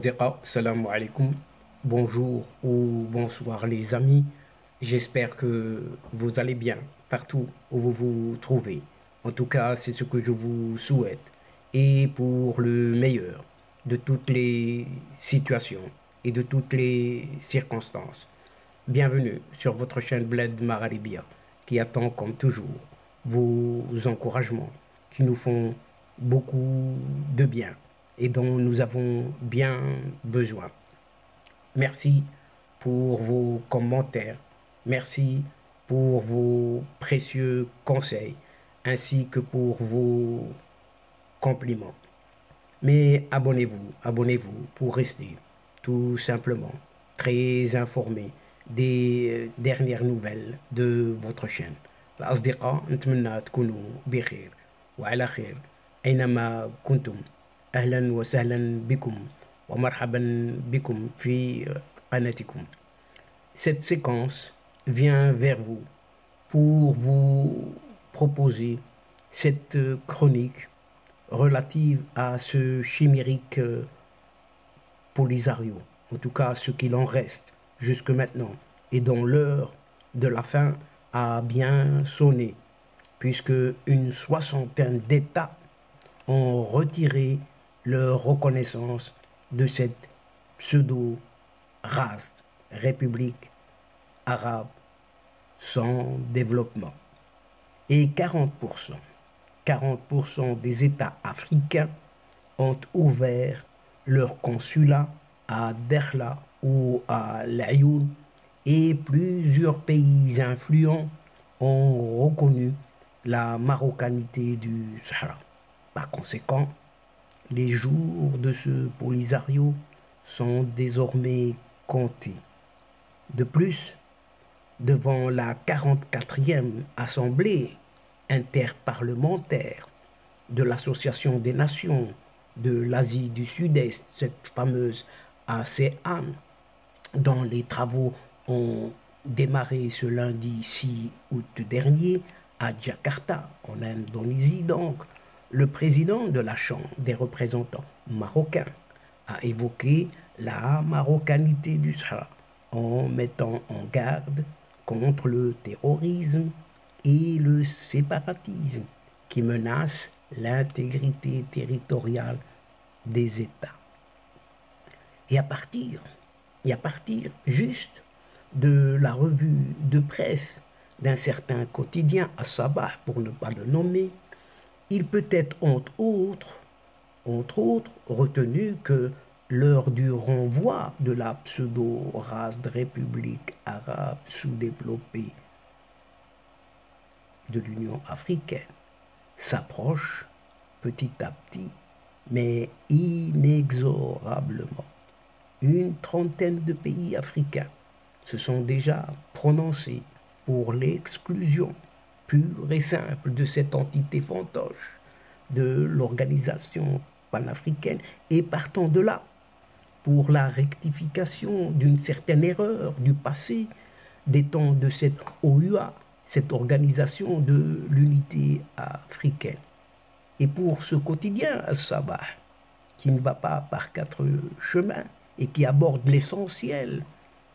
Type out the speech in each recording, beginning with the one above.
Asdiqa, salam alaikum, bonjour ou bonsoir les amis. J'espère que vous allez bien partout où vous vous trouvez. En tout cas, c'est ce que je vous souhaite. Et pour le meilleur de toutes les situations et de toutes les circonstances. Bienvenue sur votre chaîne Bled Maralibia qui attend comme toujours vos encouragements qui nous font beaucoup de bien et dont nous avons bien besoin. Merci pour vos commentaires, merci pour vos précieux conseils ainsi que pour vos compliments. Mais abonnez-vous pour rester tout simplement très informé des dernières nouvelles de votre chaîne. الأصدقاء نتمنى تكونوا بخير وعلى خير أينما كنتم. أهلا وسهلا بكم ومرحبا بكم في قناتكم. Cette séquence vient vers vous pour vous proposer cette chronique relative à ce chimérique Polisario, en tout cas ce qu'il en reste jusque maintenant, et dont l'heure de la fin a bien sonné, puisque une soixantaine d'États ont retiré leur reconnaissance de cette pseudo-race, République arabe sans développement. Et 40% des États africains ont ouvert leur consulat à Dakhla ou à l'Ayoun, et plusieurs pays influents ont reconnu la marocanité du Sahara. Par conséquent, les jours de ce Polisario sont désormais comptés. De plus, devant la 44e Assemblée interparlementaire de l'Association des Nations de l'Asie du Sud-Est, cette fameuse ASEAN, dont les travaux ont démarré ce lundi 6 août dernier à Jakarta, en Indonésie donc, le président de la Chambre des représentants marocains a évoqué la marocanité du Sahara en mettant en garde contre le terrorisme et le séparatisme qui menacent l'intégrité territoriale des États. Et à partir juste de la revue de presse d'un certain quotidien à Sabah, pour ne pas le nommer, il peut être entre autres retenu que l'heure du renvoi de la pseudo-race de République arabe sous-développée de l'Union africaine s'approche petit à petit, mais inexorablement. Une trentaine de pays africains se sont déjà prononcés pour l'exclusion pure et simple de cette entité fantoche de l'organisation panafricaine, et partant de là, pour la rectification d'une certaine erreur du passé des temps de cette OUA, cette organisation de l'unité africaine. Et pour ce quotidien à Sabah, qui ne va pas par quatre chemins et qui aborde l'essentiel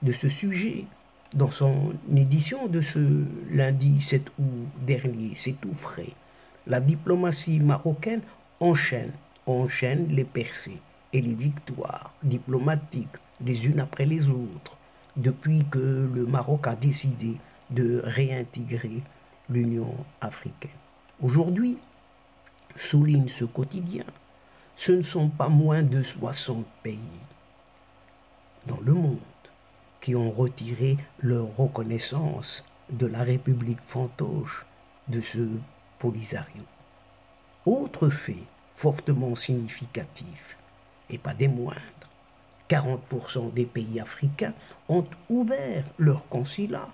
de ce sujet dans son édition de ce lundi 7 août dernier, c'est tout frais. La diplomatie marocaine enchaîne les percées et les victoires diplomatiques les unes après les autres depuis que le Maroc a décidé de réintégrer l'Union africaine. Aujourd'hui, souligne ce quotidien, ce ne sont pas moins de 60 pays dans le monde qui ont retiré leur reconnaissance de la République fantoche de ce Polisario. Autre fait fortement significatif, et pas des moindres, 40% des pays africains ont ouvert leur consulat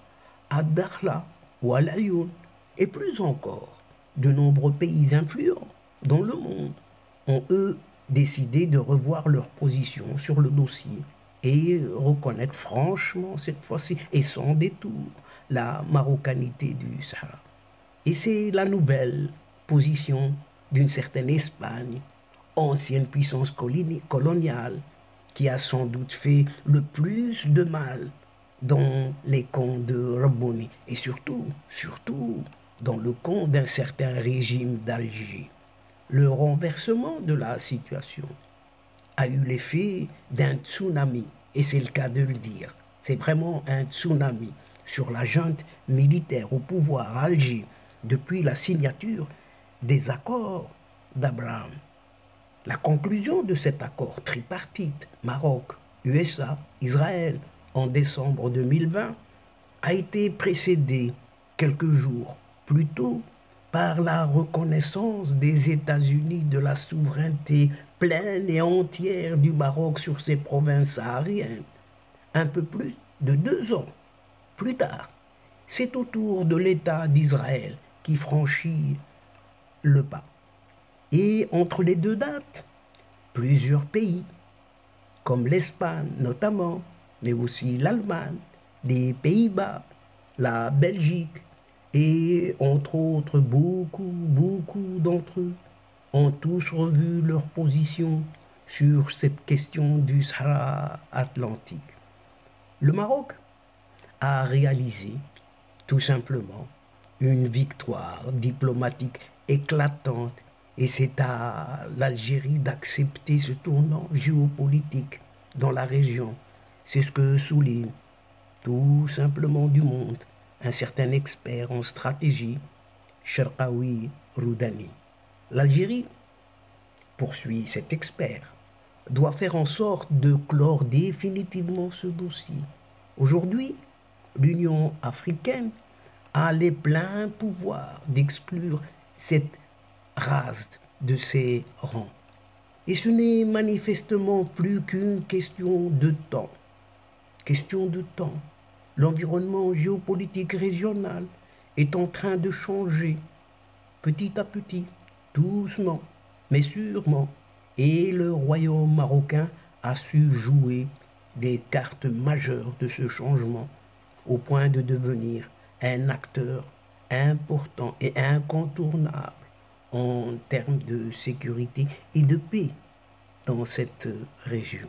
à Dakhla ou à l'Ayoun, et plus encore, de nombreux pays influents dans le monde ont eux décidé de revoir leur position sur le dossier et reconnaître franchement cette fois-ci et sans détour la marocanité du Sahara. Et c'est la nouvelle position d'une certaine Espagne, ancienne puissance coloniale, qui a sans doute fait le plus de mal dans les camps de Raboni et surtout dans le camp d'un certain régime d'Alger. Le renversement de la situation a eu l'effet d'un tsunami, et c'est le cas de le dire. C'est vraiment un tsunami sur la junte militaire au pouvoir à Alger depuis la signature des accords d'Abraham. La conclusion de cet accord tripartite Maroc, USA, Israël en décembre 2020 a été précédée quelques jours plus tôt par la reconnaissance des États-Unis de la souveraineté pleine et entière du Maroc sur ses provinces sahariennes. Un peu plus de 2 ans plus tard, c'est au tour de l'État d'Israël qui franchit le pas. Et entre les deux dates, plusieurs pays, comme l'Espagne notamment, mais aussi l'Allemagne, les Pays-Bas, la Belgique, et entre autres beaucoup d'entre eux, ont tous revu leur position sur cette question du Sahara atlantique. Le Maroc a réalisé tout simplement une victoire diplomatique éclatante et c'est à l'Algérie d'accepter ce tournant géopolitique dans la région. C'est ce que souligne tout simplement du monde un certain expert en stratégie, Cherkaoui Roudani. L'Algérie, poursuit cet expert, doit faire en sorte de clore définitivement ce dossier. Aujourd'hui, l'Union africaine a les pleins pouvoirs d'exclure cette race de ses rangs. Et ce n'est manifestement plus qu'une question de temps. Question de temps. L'environnement géopolitique régional est en train de changer petit à petit, doucement, mais sûrement. Et le royaume marocain a su jouer des cartes majeures de ce changement au point de devenir un acteur important et incontournable en termes de sécurité et de paix dans cette région.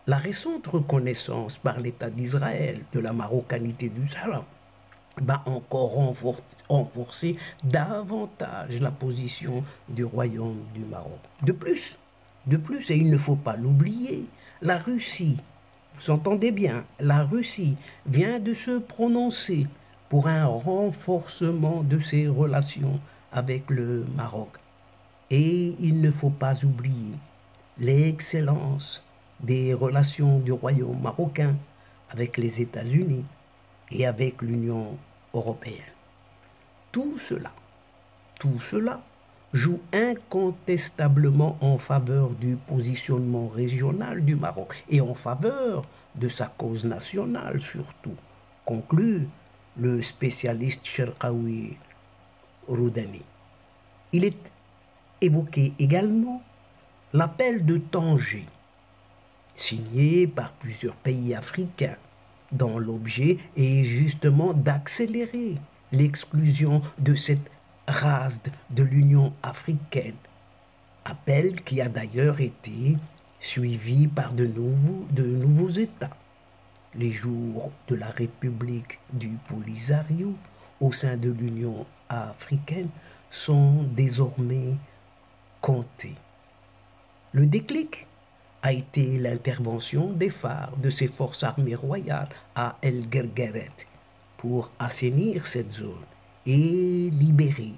La récente reconnaissance par l'État d'Israël de la marocanité du Sahara va encore renforcer davantage la position du royaume du Maroc. De plus, et il ne faut pas l'oublier, la Russie, vous entendez bien, la Russie vient de se prononcer pour un renforcement de ses relations avec le Maroc. Et il ne faut pas oublier l'excellence des relations du royaume marocain avec les États-Unis et avec l'Union européenne. Tout cela joue incontestablement en faveur du positionnement régional du Maroc et en faveur de sa cause nationale surtout, conclut le spécialiste Cherkaoui Roudani. Il est évoqué également l'appel de Tanger, signé par plusieurs pays africains, dont l'objet est justement d'accélérer l'exclusion de cette race de l'Union africaine, appel qui a d'ailleurs été suivi par de nouveaux États. Les jours de la République du Polisario au sein de l'Union africaine sont désormais comptés. Le déclic a été l'intervention des phares de ces forces armées royales à El Guergueret pour assainir cette zone et libérer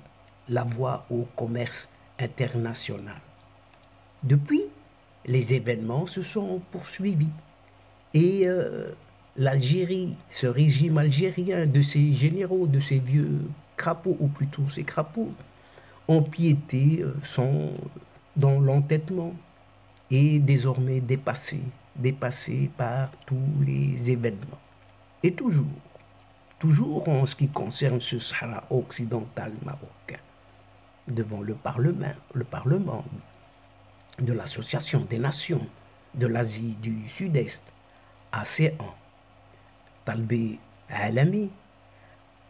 la voie au commerce international. Depuis, les événements se sont poursuivis et l'Algérie, ce régime algérien de ces généraux, de ces vieux crapauds, ou plutôt ces crapauds, ont piété dans l'entêtement et désormais dépassé par tous les événements. Et toujours en ce qui concerne ce Sahara occidental marocain, devant le Parlement de l'Association des Nations de l'Asie du Sud-Est, ASEAN, Talbé Alami,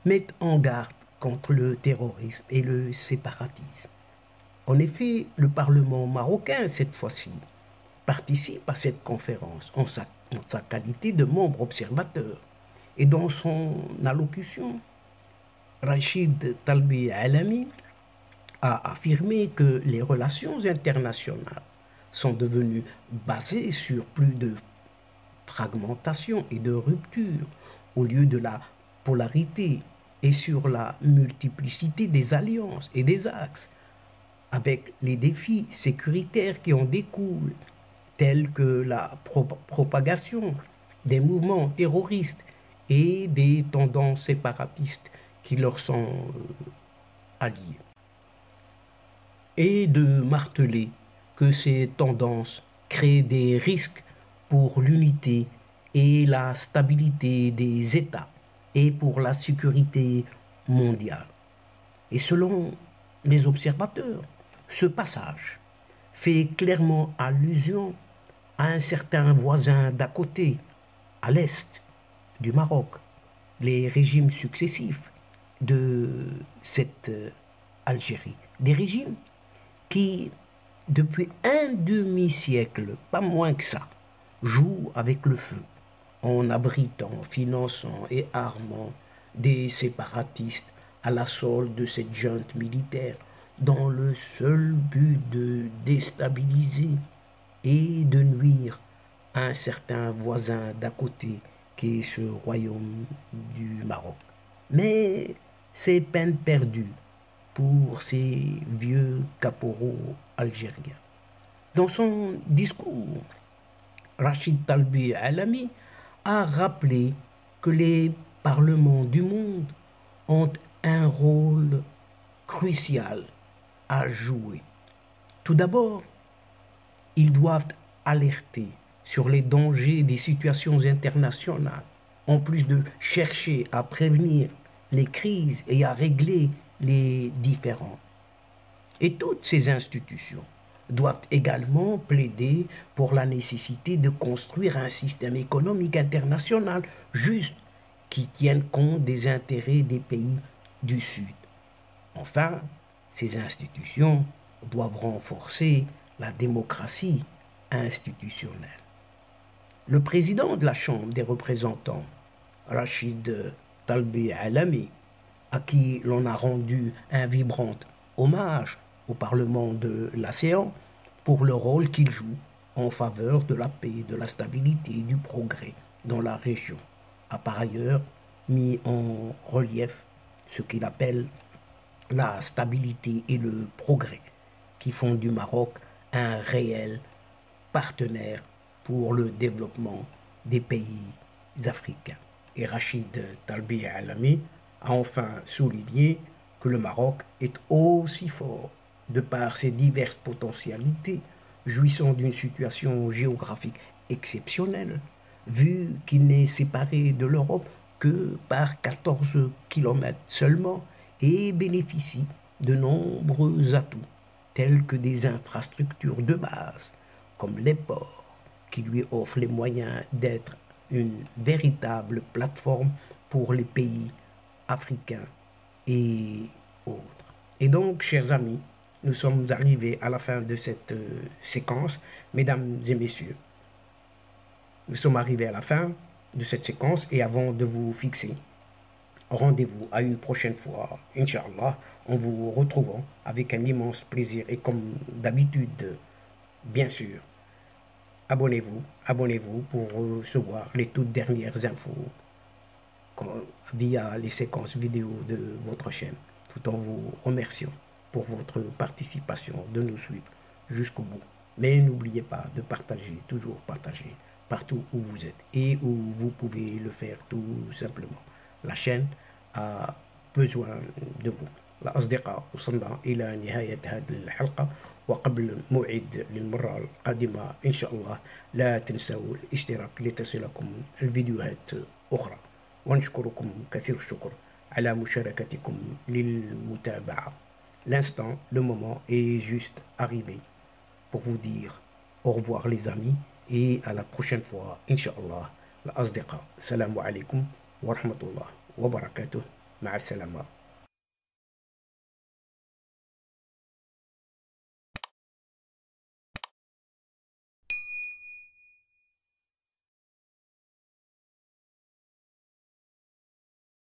met en garde contre le terrorisme et le séparatisme. En effet, le Parlement marocain, cette fois-ci, participe à cette conférence en sa qualité de membre observateur. Et dans son allocution, Rachid Talbi Alami a affirmé que les relations internationales sont devenues basées sur plus de fragmentation et de rupture au lieu de la polarité et sur la multiplicité des alliances et des axes, avec les défis sécuritaires qui en découlent, tels que la propagation des mouvements terroristes et des tendances séparatistes qui leur sont alliées. Et de marteler que ces tendances créent des risques pour l'unité et la stabilité des États et pour la sécurité mondiale. Et selon les observateurs, ce passage fait clairement allusion à un certain voisin d'à côté, à l'est du Maroc, les régimes successifs de cette Algérie. Des régimes qui, depuis un demi-siècle, pas moins que ça, jouent avec le feu, en abritant, finançant et armant des séparatistes à la solde de cette junte militaire, dans le seul but de déstabiliser et de nuire à un certain voisin d'à côté qui est ce royaume du Maroc. Mais c'est peine perdue pour ces vieux caporaux algériens. Dans son discours, Rachid Talbi Alami a rappelé que les parlements du monde ont un rôle crucial à jouer. Tout d'abord, ils doivent alerter sur les dangers des situations internationales, en plus de chercher à prévenir les crises et à régler les différends. Et toutes ces institutions doivent également plaider pour la nécessité de construire un système économique international juste qui tienne compte des intérêts des pays du Sud. Enfin, ces institutions doivent renforcer la démocratie institutionnelle. Le président de la Chambre des représentants, Rachid Talbi Alami, à qui l'on a rendu un vibrant hommage au Parlement de l'ASEAN pour le rôle qu'il joue en faveur de la paix, de la stabilité et du progrès dans la région, a par ailleurs mis en relief ce qu'il appelle la stabilité et le progrès qui font du Maroc un réel partenaire pour le développement des pays africains. Et Rachid Talbi Alami a enfin souligné que le Maroc est aussi fort de par ses diverses potentialités, jouissant d'une situation géographique exceptionnelle, vu qu'il n'est séparé de l'Europe que par 14 kilomètres seulement et bénéficie de nombreux atouts, tels que des infrastructures de base, comme les ports, qui lui offrent les moyens d'être une véritable plateforme pour les pays africains et autres. Et donc, chers amis, nous sommes arrivés à la fin de cette séquence. Mesdames et messieurs, nous sommes arrivés à la fin de cette séquence et avant de vous fixer rendez-vous à une prochaine fois, Inch'Allah, en vous retrouvant avec un immense plaisir et comme d'habitude, bien sûr, abonnez-vous pour recevoir les toutes dernières infos via les séquences vidéo de votre chaîne, tout en vous remerciant pour votre participation, de nous suivre jusqu'au bout. Mais n'oubliez pas de partager, toujours partager, partout où vous êtes et où vous pouvez le faire tout simplement. La chaîne a besoin de vous. الأصدقاء وصلنا إلى نهاية هذه الحلقة وقبل موعد للمرة القادمة إن شاء الله لا تنسوا الاشتراك لتصلكم الفيديوهات أخرى ونشكركم كثير الشكر على مشاركتكم للمتابعة. L'instant, le moment est juste arrivé pour vous dire au revoir les amis et à la prochaine fois Inch'Allah. الأصدقاء السلام عليكم ورحمة الله وبركاته. مع السلامة.